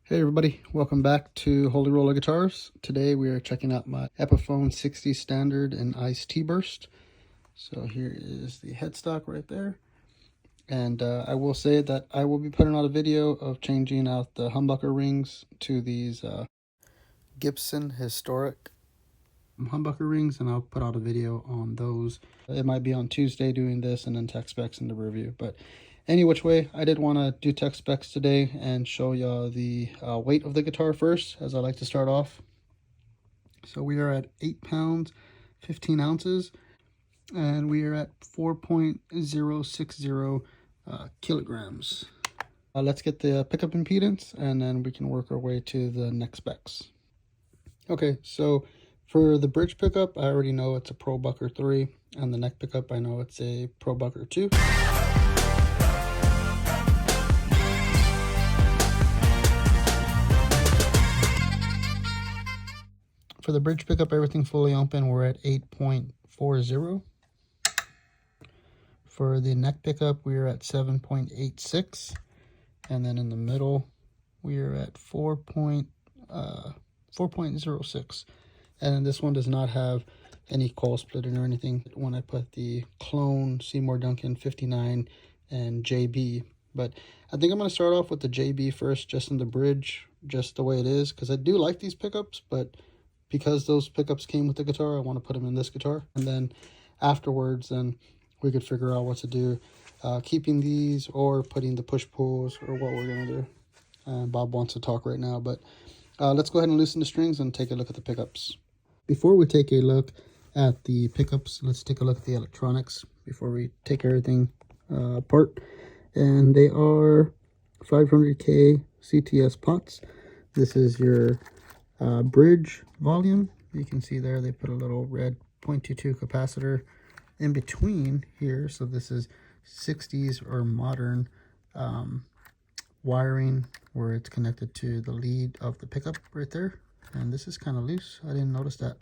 Hey everybody, welcome back to Holy Roller Guitars. Today we are checking out my Epiphone 60 Standard and Ice T-Burst. So here is the headstock right there. And I will say that I will be putting out a video of changing out the humbucker rings to these Gibson Historic humbucker rings, and I'll put out a video on those. It might be on Tuesday doing this and then tech specs in the review, but any which way, I did want to do tech specs today and show y'all the weight of the guitar first, as I like to start off. So we are at 8 pounds 15 ounces, and we are at 4.060 kilograms. Let's get the pickup impedance, and then we can work our way to the next specs. Okay, so for the bridge pickup, I already know it's a Pro Bucker 3, and the neck pickup, I know it's a Pro Bucker 2. For the bridge pickup, everything fully open, we're at 8.40. For the neck pickup, we are at 7.86. And then in the middle, we are at 4.06. And then this one does not have any coil splitting or anything when I put the clone Seymour Duncan 59 and JB. But I think I'm going to start off with the JB first, just in the bridge, just the way it is, because I do like these pickups, but because those pickups came with the guitar, I want to put them in this guitar. And then afterwards, then we could figure out what to do, keeping these or putting the push-pulls, or what we're going to do. Bob wants to talk right now, but let's go ahead and loosen the strings and take a look at the pickups. Before we take a look at the pickups, let's take a look at the electronics before we take everything apart. And they are 500K CTS pots. This is your bridge volume. You can see there they put a little red 0.22 capacitor in between here. So this is 60s or modern wiring, where it's connected to the lead of the pickup right there. And this is kind of loose. I didn't notice that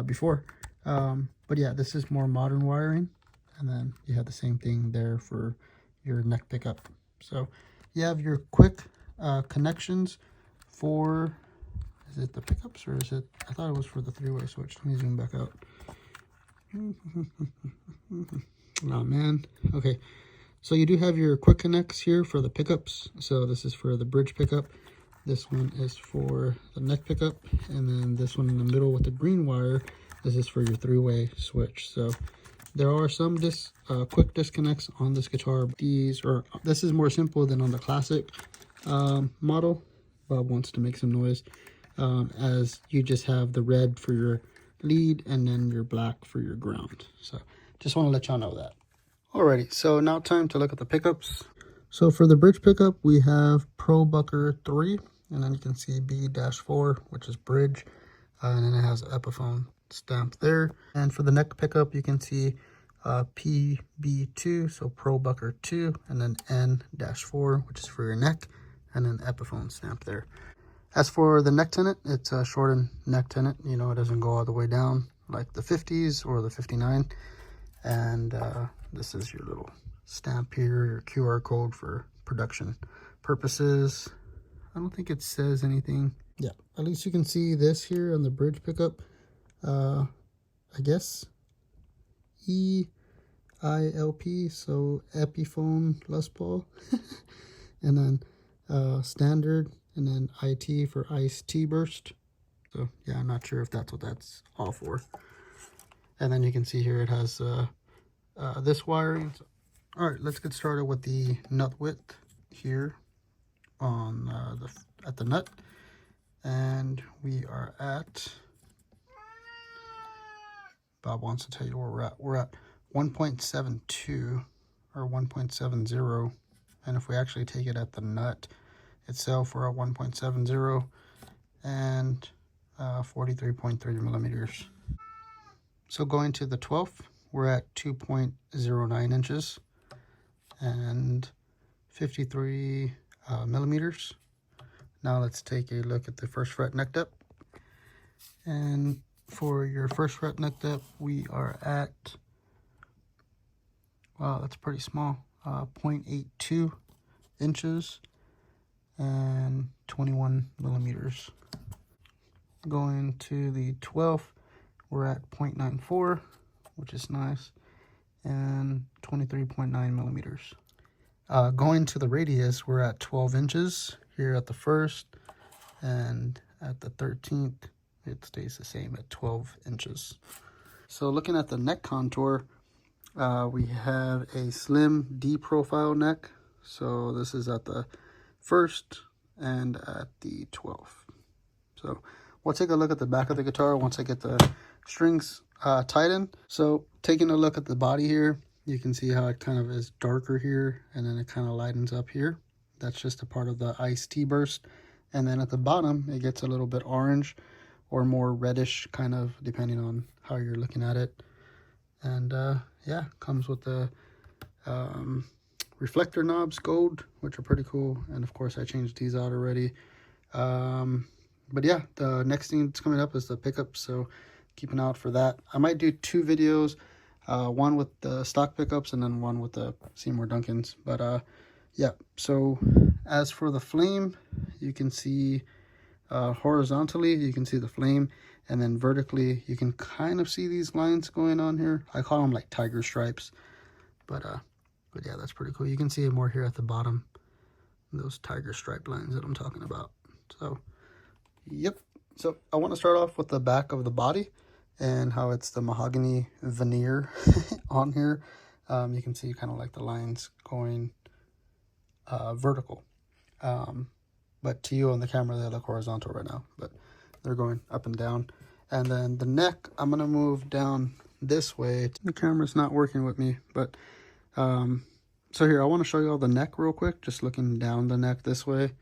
before. But yeah, this is more modern wiring. And then you have the same thing there for your neck pickup. So you have your quick connections for, is it the pickups or is it, I thought it was for the three-way switch. Let me zoom back out. Oh man. Okay. So you do have your quick connects here for the pickups. So this is for the bridge pickup. This one is for the neck pickup. And then this one in the middle with the green wire, this is for your three-way switch. So there are some quick disconnects on this guitar. This is more simple than on the classic model. Bob wants to make some noise. As you just have the red for your lead and then your black for your ground. So just want to let y'all know that. Alrighty, so now time to look at the pickups. So for the bridge pickup, we have Pro Bucker 3, and then you can see B-4, which is bridge, and then it has Epiphone stamped there. And for the neck pickup, you can see PB2, so Pro Bucker 2, and then N-4, which is for your neck, and then Epiphone stamped there. As for the neck tenant, it's a shortened neck tenant. You know, it doesn't go all the way down like the 50s or the 59. And this is your little stamp here, your QR code for production purposes. I don't think it says anything. Yeah, at least you can see this here on the bridge pickup. I guess EILP, so Epiphone Les Paul. And then standard, and then IT for Ice T-Burst. So yeah, I'm not sure if that's what that's all for. And then you can see here it has this wiring. So, all right, let's get started with the nut width here on at the nut. And we are at, Bob wants to tell you where we're at. We're at 1.72 or 1.70. And if we actually take it at the nut itself, we're at 1.70 and 43.3 millimeters. So going to the 12th, we're at 2.09 inches and 53 millimeters. Now let's take a look at the first fret neck depth. And for your first fret neck depth, we are at, wow, that's pretty small, 0.82 inches and 21 millimeters. Going to the 12th, we're at 0.94, which is nice, and 23.9 millimeters. Going to the radius, we're at 12 inches here at the first, and at the 13th, it stays the same at 12 inches. So looking at the neck contour, we have a slim D profile neck. So this is at the first and at the 12th. So we'll take a look at the back of the guitar once I get the strings tightened. So taking a look at the body here, you can see how it kind of is darker here, and then it kind of lightens up here. That's just a part of the iced tea burst. And then at the bottom, it gets a little bit orange or more reddish, kind of, depending on how you're looking at it. And yeah, comes with the reflector knobs, gold, which are pretty cool. And of course, I changed these out already. But yeah, the next thing that's coming up is the pickups, so keep an eye out for that. I might do 2 videos, one with the stock pickups and then one with the Seymour Duncans. But yeah, so as for the flame, you can see horizontally, you can see the flame, and then vertically, you can kind of see these lines going on here. I call them like tiger stripes, but yeah, that's pretty cool. You can see it more here at the bottom, those tiger stripe lines that I'm talking about. So, yep. So I want to start off with the back of the body and how it's the mahogany veneer on here. You can see kind of like the lines going vertical. But to you on the camera, they look horizontal right now, but they're going up and down. And then the neck, I'm going to move down this way. The camera's not working with me, but so here, I want to show you all the neck real quick, just looking down the neck this way.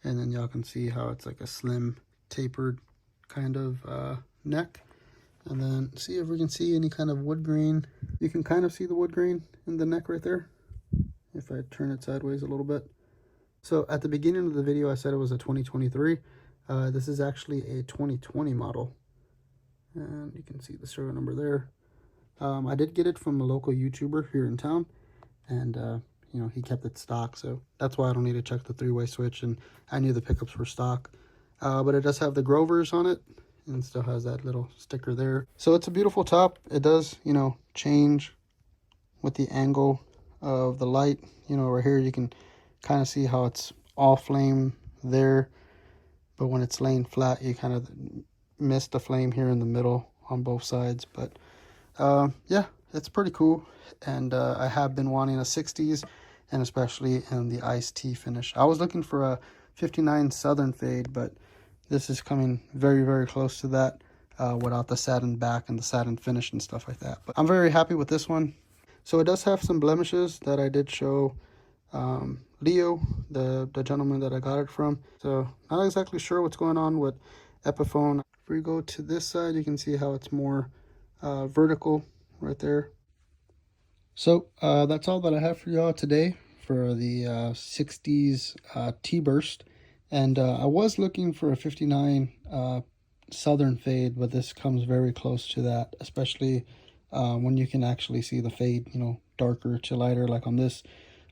And then y'all can see how it's like a slim, tapered kind of neck. And then see if we can see any kind of wood grain. You can kind of see the wood grain in the neck right there, if I turn it sideways a little bit. So at the beginning of the video, I said it was a 2023. This is actually a 2020 model. And you can see the serial number there. I did get it from a local YouTuber here in town. And, you know, he kept it stock. So that's why I don't need to check the 3-way switch. And I knew the pickups were stock. But it does have the Grovers on it. And still has that little sticker there. So it's a beautiful top. It does, you know, change with the angle of the light. You know, right here you can kind of see how it's all flame there, but when it's laying flat, you kind of miss the flame here in the middle on both sides. But yeah, it's pretty cool. And I have been wanting a 60s, and especially in the iced tea finish. I was looking for a 59 Southern fade, but this is coming very, very close to that without the satin back and the satin finish and stuff like that. But I'm very happy with this one. So it does have some blemishes that I did show Leo, the gentleman that I got it from. So not exactly sure what's going on with Epiphone. If we go to this side, you can see how it's more vertical right there. So that's all that I have for y'all today for the 60s T-Burst. And I was looking for a 59 Southern fade, but this comes very close to that, especially when you can actually see the fade, you know, darker to lighter, like on this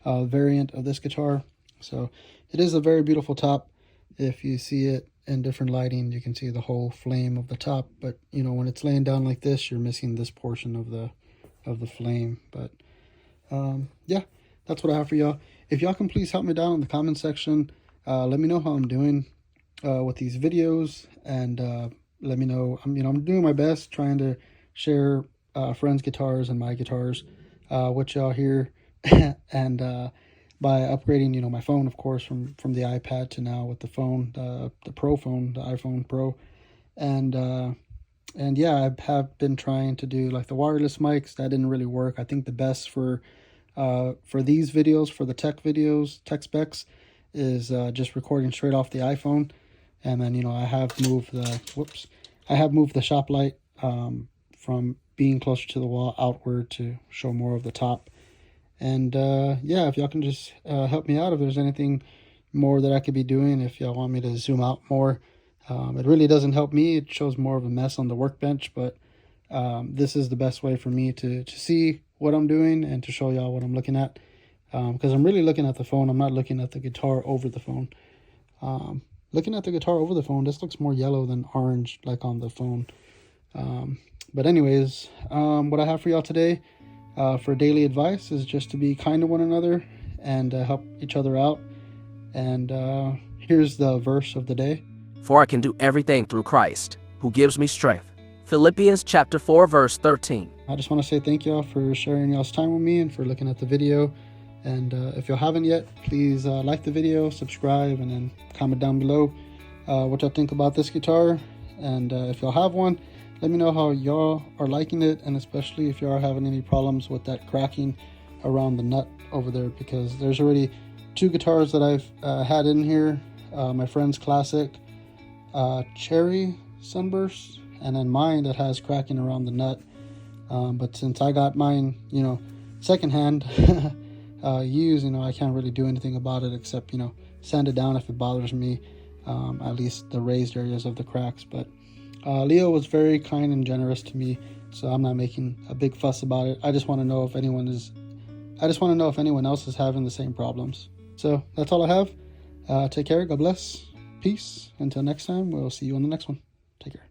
variant of this guitar. So it is a very beautiful top. If you see it in different lighting, you can see the whole flame of the top, but you know, when it's laying down like this, you're missing this portion of the flame. But yeah, that's what I have for y'all. If y'all can please help me down in the comment section, let me know how I'm doing with these videos, and let me know. I'm doing my best trying to share friends' guitars and my guitars with y'all here. And by upgrading, you know, my phone, of course, from the iPad to now with the phone, the Pro phone, the iPhone Pro. And yeah, I have been trying to do like the wireless mics. That didn't really work. I think the best for these videos, for the tech videos, tech specs, is just recording straight off the iPhone. And then, you know, I have moved the shop light from being closer to the wall outward to show more of the top. And yeah, if y'all can just help me out if there's anything more that I could be doing, if y'all want me to zoom out more. It really doesn't help me. It shows more of a mess on the workbench, but this is the best way for me to see what I'm doing and to show y'all what I'm looking at. Because I'm really looking at the phone. I'm not looking at the guitar over the phone. Looking at the guitar over the phone, this looks more yellow than orange like on the phone. But anyways, what I have for y'all today for daily advice is just to be kind to one another and help each other out. And here's the verse of the day. For I can do everything through Christ, who gives me strength. Philippians chapter 4, verse 13. I just want to say thank y'all for sharing y'all's time with me and for looking at the video. And if y'all haven't yet, please like the video, subscribe, and then comment down below what y'all think about this guitar. And if y'all have one, let me know how y'all are liking it, and especially if y'all are having any problems with that cracking around the nut over there, because there's already 2 guitars that I've had in here. My friend's classic Cherry Sunburst, and then mine that has cracking around the nut. But since I got mine, secondhand used, I can't really do anything about it except, sand it down if it bothers me, at least the raised areas of the cracks. But Leo was very kind and generous to me, so I'm not making a big fuss about it. I just want to know if anyone else is having the same problems. So that's all I have. Take care. God bless. Peace. Until next time, we'll see you on the next one. Take care.